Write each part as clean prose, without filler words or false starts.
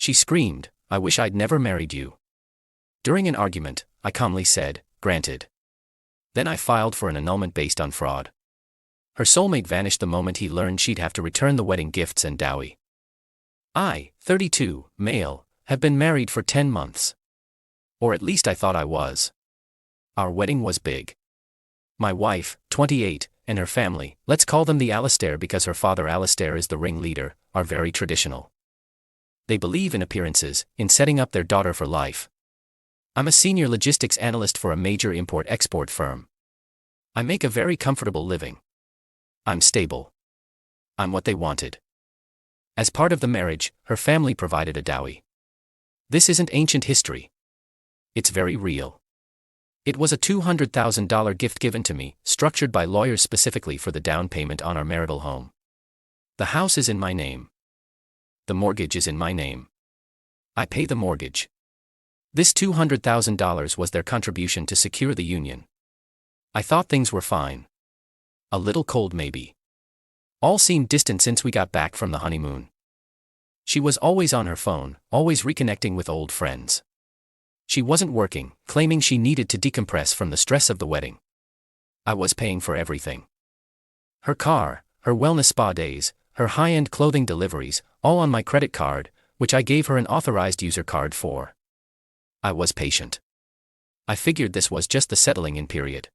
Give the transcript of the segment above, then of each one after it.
She screamed, "I wish I'd never married you." During an argument, I calmly said, "Granted." Then I filed for an annulment based on fraud. Her soulmate vanished the moment he learned she'd have to return the wedding gifts and dowry. I, 32, male, have been married for 10 months. Or at least I thought I was. Our wedding was big. My wife, 28, and her family, let's call them the Alistair because her father Alistair is the ringleader, are very traditional. They believe in appearances, in setting up their daughter for life. I'm a senior logistics analyst for a major import-export firm. I make a very comfortable living. I'm stable. I'm what they wanted. As part of the marriage, her family provided a dowry. This isn't ancient history. It's very real. It was a $200,000 gift given to me, structured by lawyers specifically for the down payment on our marital home. The house is in my name. The mortgage is in my name. I pay the mortgage. This $200,000 was their contribution to secure the union. I thought things were fine. A little cold maybe. All seemed distant since we got back from the honeymoon. She was always on her phone, always reconnecting with old friends. She wasn't working, claiming she needed to decompress from the stress of the wedding. I was paying for everything. Her car, her wellness spa days, her high-end clothing deliveries, all on my credit card, which I gave her an authorized user card for. I was patient. I figured this was just the settling in period.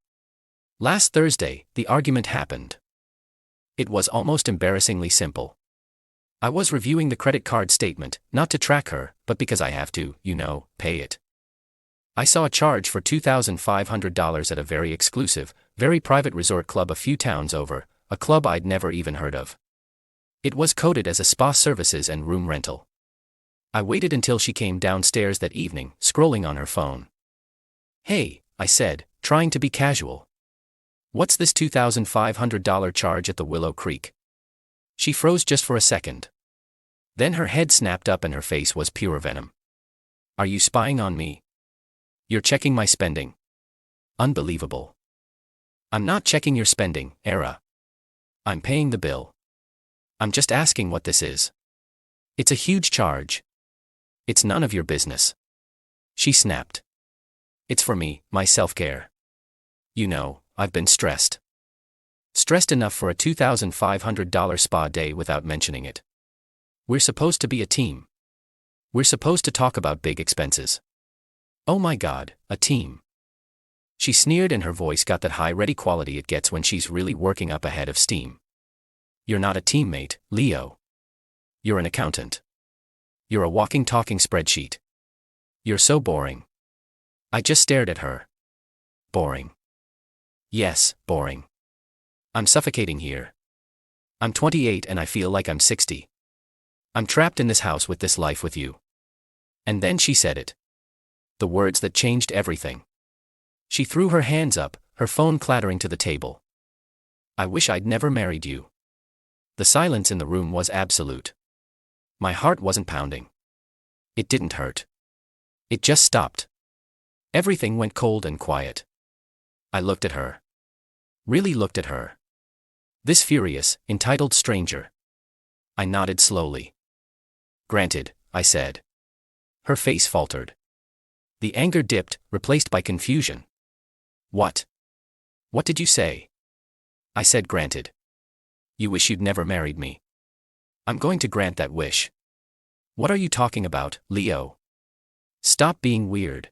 Last Thursday, the argument happened. It was almost embarrassingly simple. I was reviewing the credit card statement, not to track her, but because I have to, pay it. I saw a charge for $2,500 at a very exclusive, very private resort club a few towns over, a club I'd never even heard of. It was coded as a spa services and room rental. I waited until she came downstairs that evening, scrolling on her phone. "Hey," I said, trying to be casual. "What's this $2,500 charge at the Willow Creek?" She froze just for a second. Then her head snapped up and her face was pure venom. "Are you spying on me? You're checking my spending." Unbelievable. "I'm not checking your spending, Era. I'm paying the bill. I'm just asking what this is. It's a huge charge. It's none of your business." She snapped. "It's for me, my self-care. I've been stressed. Stressed enough for a $2,500 spa day without mentioning it. We're supposed to be a team. We're supposed to talk about big expenses. Oh my God, a team." She sneered and her voice got that high ready quality it gets when she's really working up a head of steam. "You're not a teammate, Leo. You're an accountant. You're a walking talking spreadsheet. You're so boring." I just stared at her. Boring. Yes, boring. I'm suffocating here. I'm 28 and I feel like I'm 60. I'm trapped in this house with this life with you. And then she said it. The words that changed everything. She threw her hands up, her phone clattering to the table. "I wish I'd never married you." The silence in the room was absolute. My heart wasn't pounding. It didn't hurt. It just stopped. Everything went cold and quiet. I looked at her. Really looked at her. This furious, entitled stranger. I nodded slowly. "Granted," I said. Her face faltered. The anger dipped, replaced by confusion. "What? What did you say?" I said, "Granted. You wish you'd never married me. I'm going to grant that wish." "What are you talking about, Leo? Stop being weird."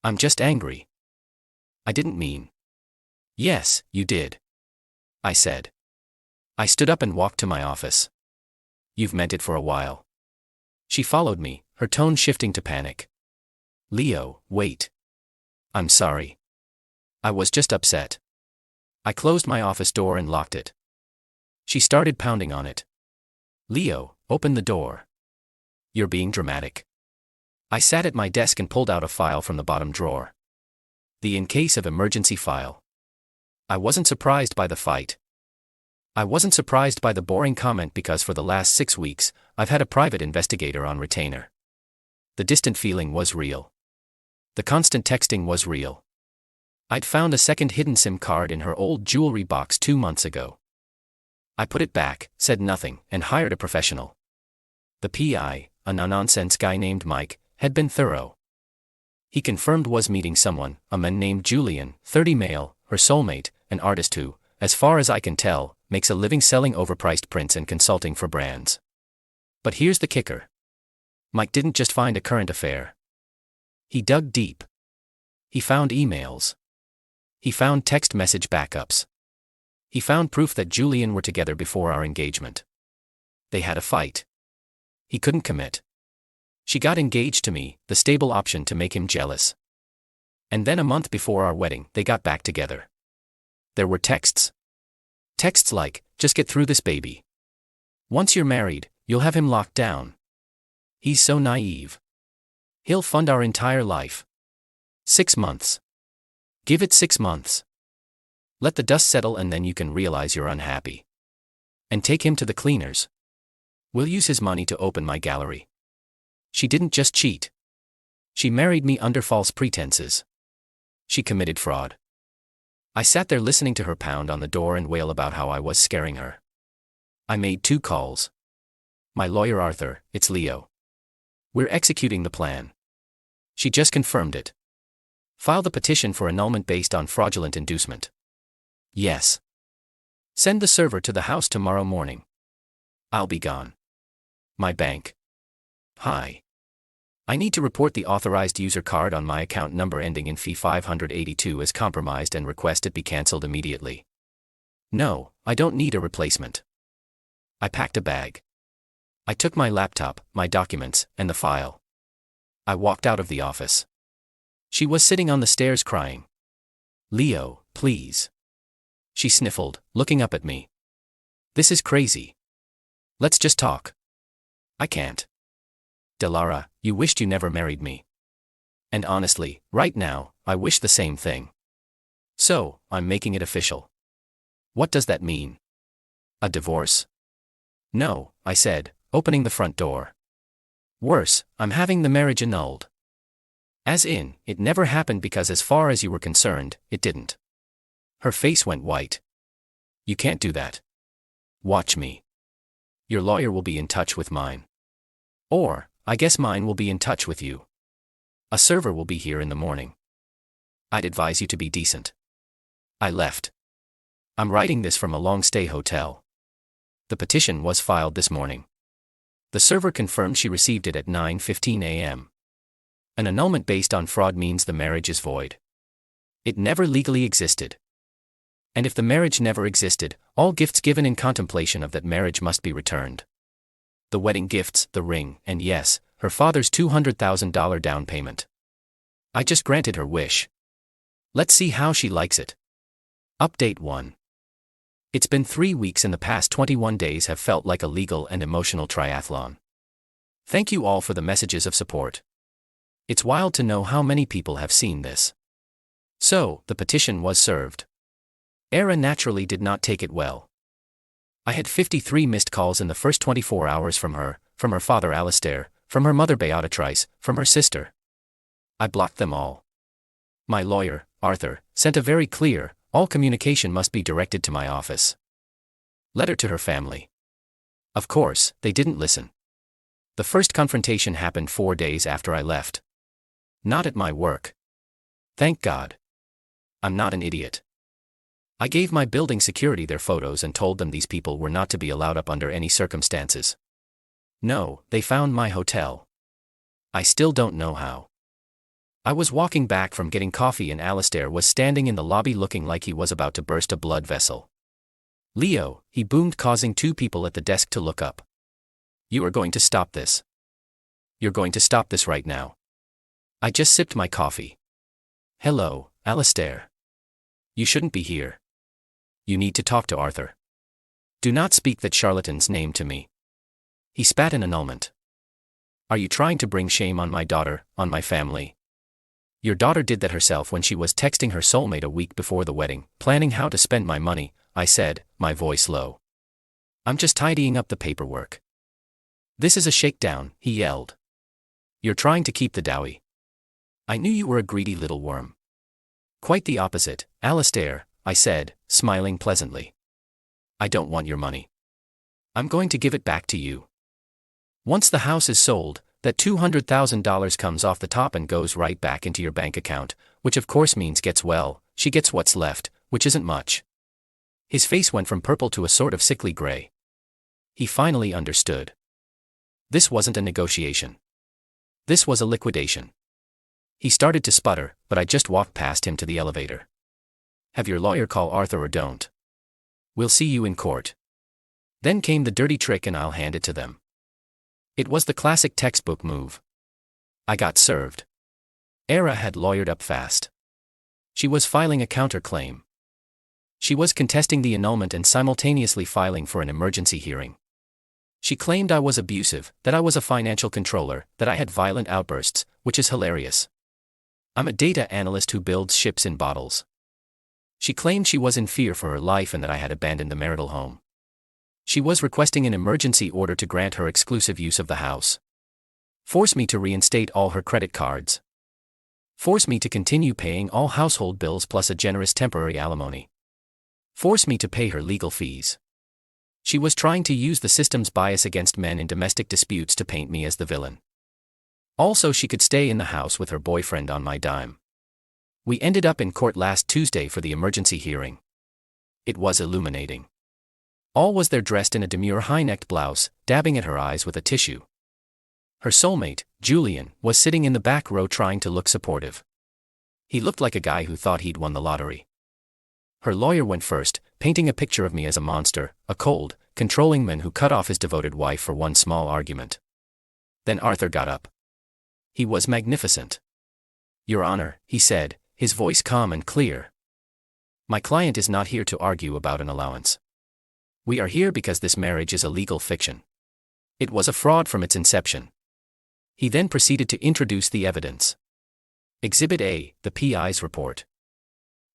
"I'm just angry." "I didn't mean." "Yes, you did," I said. I stood up and walked to my office. "You've meant it for a while." She followed me, her tone shifting to panic. "Leo, wait. I'm sorry. I was just upset." I closed my office door and locked it. She started pounding on it. "Leo, open the door. You're being dramatic." I sat at my desk and pulled out a file from the bottom drawer. The in case of emergency file. I wasn't surprised by the fight. I wasn't surprised by the boring comment because for the last 6 weeks, I've had a private investigator on retainer. The distant feeling was real. The constant texting was real. I'd found a second hidden SIM card in her old jewelry box 2 months ago. I put it back, said nothing, and hired a professional. The PI, a no-nonsense guy named Mike, had been thorough. He confirmed was meeting someone, a man named Julian, 30 male, her soulmate, an artist who, as far as I can tell, makes a living selling overpriced prints and consulting for brands. But here's the kicker. Mike didn't just find a current affair. He dug deep. He found emails. He found text message backups. He found proof that Julian were together before our engagement. They had a fight. He couldn't commit. She got engaged to me, the stable option to make him jealous. And then a month before our wedding, they got back together. There were texts. Texts like, just get through this, baby. Once you're married, you'll have him locked down. He's so naive. He'll fund our entire life. 6 months. Give it 6 months. Let the dust settle and then you can realize you're unhappy. And take him to the cleaners. We'll use his money to open my gallery. She didn't just cheat. She married me under false pretenses. She committed fraud. I sat there listening to her pound on the door and wail about how I was scaring her. I made 2 calls. My lawyer Arthur, it's Leo. We're executing the plan. She just confirmed it. File the petition for annulment based on fraudulent inducement. Yes. Send the server to the house tomorrow morning. I'll be gone. My bank. Hi. I need to report the authorized user card on my account number ending in fee582 as compromised and request it be cancelled immediately. No, I don't need a replacement. I packed a bag. I took my laptop, my documents, and the file. I walked out of the office. She was sitting on the stairs crying. Leo, please. She sniffled, looking up at me. This is crazy. Let's just talk. I can't. Delara, you wished you never married me. And honestly, right now, I wish the same thing. So, I'm making it official. What does that mean? A divorce? No, I said, opening the front door. Worse, I'm having the marriage annulled. As in, it never happened because as far as you were concerned, it didn't. Her face went white. You can't do that. Watch me. Your lawyer will be in touch with mine. Or, I guess mine will be in touch with you. A server will be here in the morning. I'd advise you to be decent. I left. I'm writing this from a long-stay hotel. The petition was filed this morning. The server confirmed she received it at 9:15 a.m. An annulment based on fraud means the marriage is void. It never legally existed. And if the marriage never existed, all gifts given in contemplation of that marriage must be returned. The wedding gifts, the ring, and yes, her father's $200,000 down payment. I just granted her wish. Let's see how she likes it. Update 1. It's been 3 weeks and the past 21 days have felt like a legal and emotional triathlon. Thank you all for the messages of support. It's wild to know how many people have seen this. So, the petition was served. Era naturally did not take it well. I had 53 missed calls in the first 24 hours from her father Alistair, from her mother Beatrice, from her sister. I blocked them all. My lawyer, Arthur, sent a very clear, all communication must be directed to my office letter to her family. Of course, they didn't listen. The first confrontation happened 4 days after I left. Not at my work. Thank God. I'm not an idiot. I gave my building security their photos and told them these people were not to be allowed up under any circumstances. No, they found my hotel. I still don't know how. I was walking back from getting coffee and Alistair was standing in the lobby looking like he was about to burst a blood vessel. Leo, he boomed, causing 2 people at the desk to look up. You are going to stop this. You're going to stop this right now. I just sipped my coffee. Hello, Alistair. You shouldn't be here. You need to talk to Arthur. Do not speak that charlatan's name to me. He spat an annulment. Are you trying to bring shame on my daughter, on my family? Your daughter did that herself when she was texting her soulmate a week before the wedding, planning how to spend my money, I said, my voice low. I'm just tidying up the paperwork. This is a shakedown, he yelled. You're trying to keep the dowry. I knew you were a greedy little worm. Quite the opposite, Alistair, I said, smiling pleasantly. I don't want your money. I'm going to give it back to you. Once the house is sold, that $200,000 comes off the top and goes right back into your bank account, which of course means she gets what's left, which isn't much. His face went from purple to a sort of sickly gray. He finally understood. This wasn't a negotiation. This was a liquidation. He started to sputter, but I just walked past him to the elevator. Have your lawyer call Arthur or don't. We'll see you in court. Then came the dirty trick and I'll hand it to them. It was the classic textbook move. I got served. Era had lawyered up fast. She was filing a counterclaim. She was contesting the annulment and simultaneously filing for an emergency hearing. She claimed I was abusive, that I was a financial controller, that I had violent outbursts, which is hilarious. I'm a data analyst who builds ships in bottles. She claimed she was in fear for her life and that I had abandoned the marital home. She was requesting an emergency order to grant her exclusive use of the house. Force me to reinstate all her credit cards. Force me to continue paying all household bills plus a generous temporary alimony. Force me to pay her legal fees. She was trying to use the system's bias against men in domestic disputes to paint me as the villain. Also, she could stay in the house with her boyfriend on my dime. We ended up in court last Tuesday for the emergency hearing. It was illuminating. All was there dressed in a demure high-necked blouse, dabbing at her eyes with a tissue. Her soulmate, Julian, was sitting in the back row trying to look supportive. He looked like a guy who thought he'd won the lottery. Her lawyer went first, painting a picture of me as a monster, a cold, controlling man who cut off his devoted wife for one small argument. Then Arthur got up. He was magnificent. Your Honor, he said, his voice calm and clear. My client is not here to argue about an allowance. We are here because this marriage is a legal fiction. It was a fraud from its inception. He then proceeded to introduce the evidence. Exhibit A, the PI's report.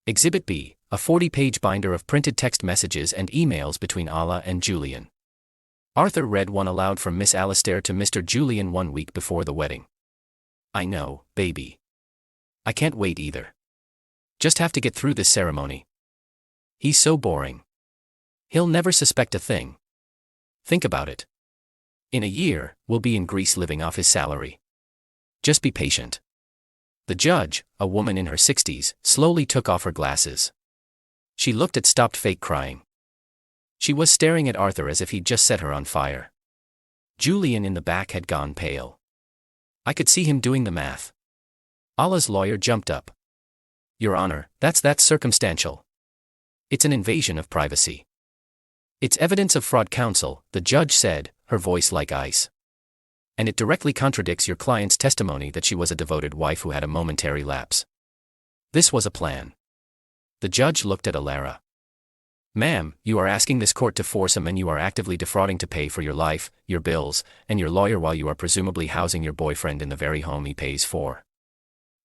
Exhibit B, a 40-page binder of printed text messages and emails between Allah and Julian. Arthur read one aloud from Miss Alistair to Mr. Julian 1 week before the wedding. I know, baby. I can't wait either. Just have to get through this ceremony. He's so boring. He'll never suspect a thing. Think about it. In a year, we'll be in Greece living off his salary. Just be patient. The judge, a woman in her 60s, slowly took off her glasses. She looked at stopped fake crying. She was staring at Arthur as if he'd just set her on fire. Julian in the back had gone pale. I could see him doing the math. Allah's lawyer jumped up. Your Honor, that's circumstantial. It's an invasion of privacy. It's evidence of fraud, counsel, the judge said, her voice like ice. And it directly contradicts your client's testimony that she was a devoted wife who had a momentary lapse. This was a plan. The judge looked at Alara. Ma'am, you are asking this court to force a man you are actively defrauding to pay for your life, your bills, and your lawyer while you are presumably housing your boyfriend in the very home he pays for.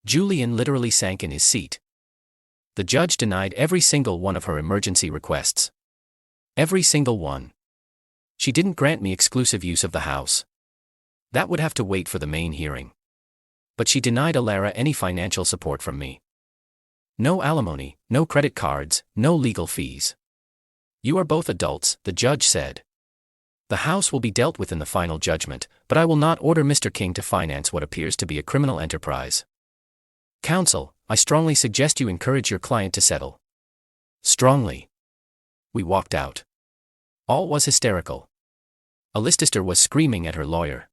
Julian literally sank in his seat. The judge denied every single one of her emergency requests. Every single one. She didn't grant me exclusive use of the house. That would have to wait for the main hearing. But she denied Alara any financial support from me. No alimony, no credit cards, no legal fees. You are both adults, the judge said. The house will be dealt with in the final judgment, but I will not order Mr. King to finance what appears to be a criminal enterprise. Counsel, I strongly suggest you encourage your client to settle. Strongly. We walked out. All was hysterical. Alistair was screaming at her lawyer.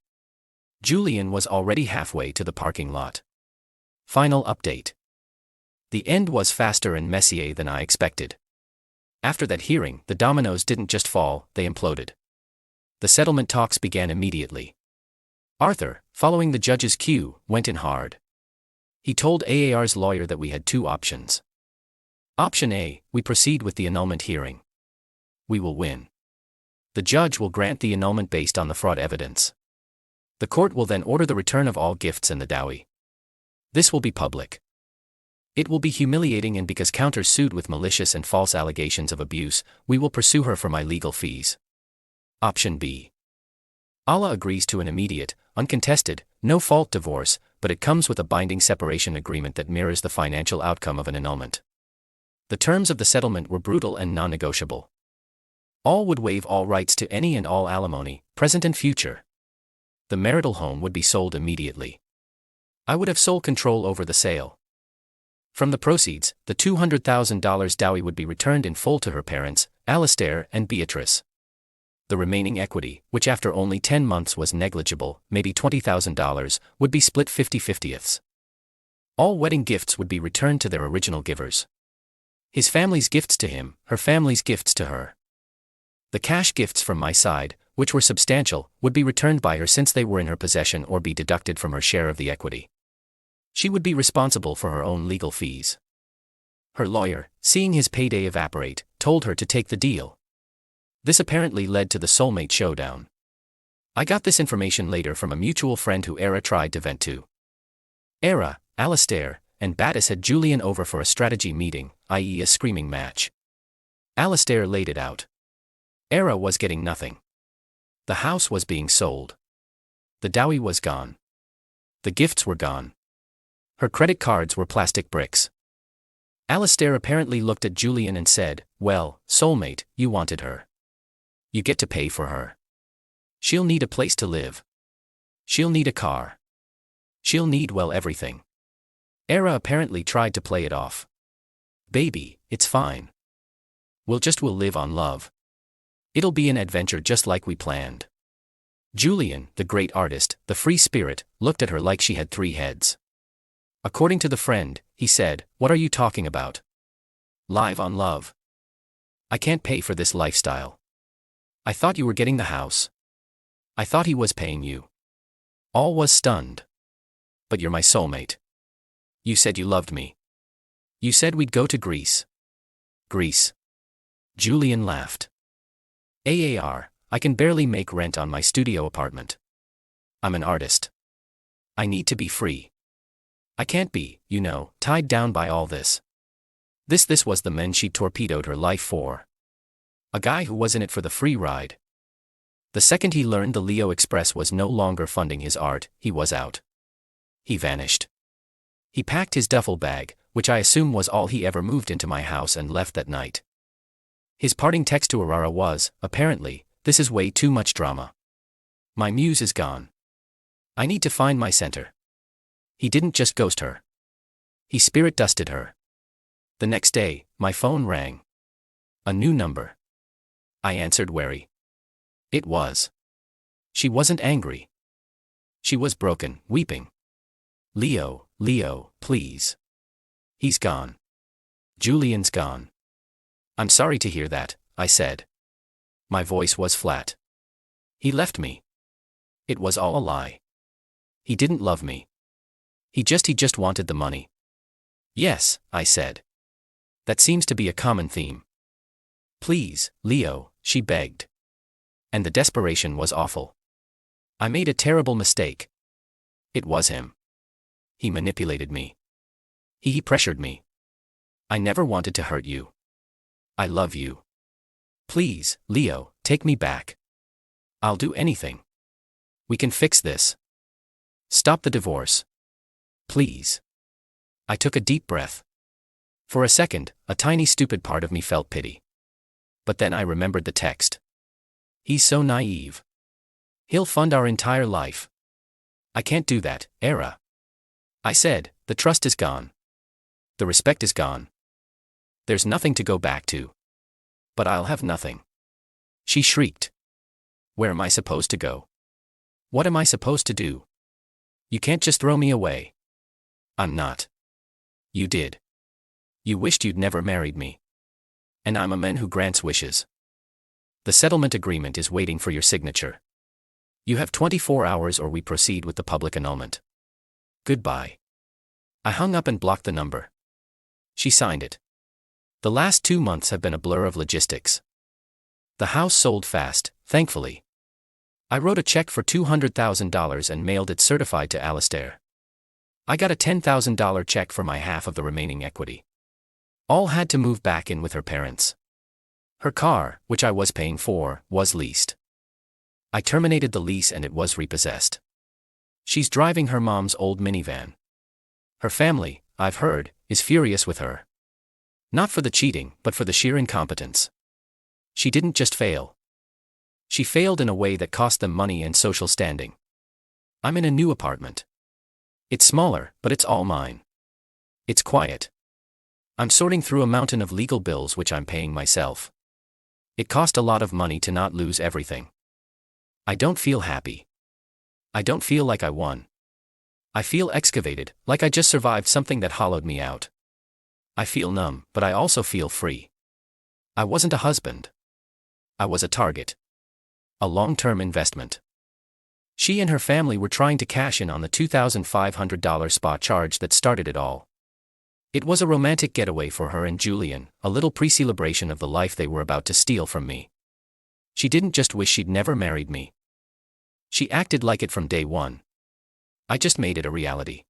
Julian was already halfway to the parking lot. Final update. The end was faster and messier than I expected. After that hearing, the dominoes didn't just fall, they imploded. The settlement talks began immediately. Arthur, following the judge's cue, went in hard. He told AAR's lawyer that we had two options. Option A, we proceed with the annulment hearing. We will win. The judge will grant the annulment based on the fraud evidence. The court will then order the return of all gifts and the dowry. This will be public. It will be humiliating, and because Counters sued with malicious and false allegations of abuse, we will pursue her for my legal fees. Option B. Allah agrees to an immediate, uncontested, no-fault divorce, but it comes with a binding separation agreement that mirrors the financial outcome of an annulment. The terms of the settlement were brutal and non-negotiable. All would waive all rights to any and all alimony, present and future. the marital home would be sold immediately. I would have sole control over the sale. From the proceeds, the $200,000 dowry would be returned in full to her parents, Alistair and Beatrice. The remaining equity, which after only 10 months was negligible, maybe $20,000, would be split 50-50ths. All wedding gifts would be returned to their original givers. His family's gifts to him, her family's gifts to her. The cash gifts from my side, which were substantial, would be returned by her since they were in her possession or be deducted from her share of the equity. She would be responsible for her own legal fees. Her lawyer, seeing his payday evaporate, told her to take the deal. This apparently led to the Soulmate showdown. I got this information later from a mutual friend who Era tried to vent to. Era, Alistair, and Battis had Julian over for a strategy meeting, i.e. a screaming match. Alistair laid it out. Era was getting nothing. The house was being sold. The dowry was gone. The gifts were gone. Her credit cards were plastic bricks. Alistair apparently looked at Julian and said, "Well, Soulmate, you wanted her. You get to pay for her. She'll need a place to live. She'll need a car. She'll need, well, everything." Era apparently tried to play it off. "Baby, it's fine. We'll live on love. It'll be an adventure just like we planned." Julian, the great artist, the free spirit, looked at her like she had 3 heads. According to the friend, he said, "What are you talking about? Live on love? I can't pay for this lifestyle. I thought you were getting the house. I thought he was paying you." All was stunned. "But you're my soulmate. You said you loved me. You said we'd go to Greece." "Greece?" Julian laughed. "AAR, I can barely make rent on my studio apartment. I'm an artist. I need to be free. I can't be, tied down by all this." This was the men she torpedoed her life for. A guy who was in it for the free ride. The second he learned the Leo Express was no longer funding his art, he was out. He vanished. He packed his duffel bag, which I assume was all he ever moved, into my house and left that night. His parting text to Aurora was, apparently, "This is way too much drama. My muse is gone. I need to find my center." He didn't just ghost her. He spirit dusted her. The next day, my phone rang. A new number. I answered, wary. It was. She wasn't angry. She was broken, weeping. Leo, please. He's gone. Julian's gone." "I'm sorry to hear that," I said. My voice was flat. "He left me. It was all a lie. He didn't love me. He just wanted the money." "Yes," I said. "That seems to be a common theme." "Please, Leo," she begged. And the desperation was awful. I made a terrible mistake. It was him. He manipulated me. He pressured me. I never wanted to hurt you. I love you. Please, Leo, take me back. I'll do anything. We can fix this. Stop the divorce. Please." I took a deep breath. For a second, a tiny stupid part of me felt pity. But then I remembered the text. He's so naive. He'll fund our entire life. I can't do that, Era. I said, the trust is gone. The respect is gone. There's nothing to go back to. But I'll have nothing. She shrieked. Where am I supposed to go? What am I supposed to do? You can't just throw me away. I'm not. You did. You wished you'd never married me. And I'm a man who grants wishes. The settlement agreement is waiting for your signature. You have 24 hours or we proceed with the public annulment. Goodbye. I hung up and blocked the number. She signed it. The last 2 months have been a blur of logistics. The house sold fast, thankfully. I wrote a check for $200,000 and mailed it certified to Alistair. I got a $10,000 check for my half of the remaining equity. All had to move back in with her parents. Her car, which I was paying for, was leased. I terminated the lease and it was repossessed. She's driving her mom's old minivan. Her family, I've heard, is furious with her. Not for the cheating, but for the sheer incompetence. She didn't just fail. She failed in a way that cost them money and social standing. I'm in a new apartment. It's smaller, but it's all mine. It's quiet. I'm sorting through a mountain of legal bills which I'm paying myself. It cost a lot of money to not lose everything. I don't feel happy. I don't feel like I won. I feel excavated, like I just survived something that hollowed me out. I feel numb, but I also feel free. I wasn't a husband. I was a target. A long-term investment. She and her family were trying to cash in on the $2,500 spa charge that started it all. It was a romantic getaway for her and Julian, a little pre-celebration of the life they were about to steal from me. She didn't just wish she'd never married me. She acted like it from day one. I just made it a reality.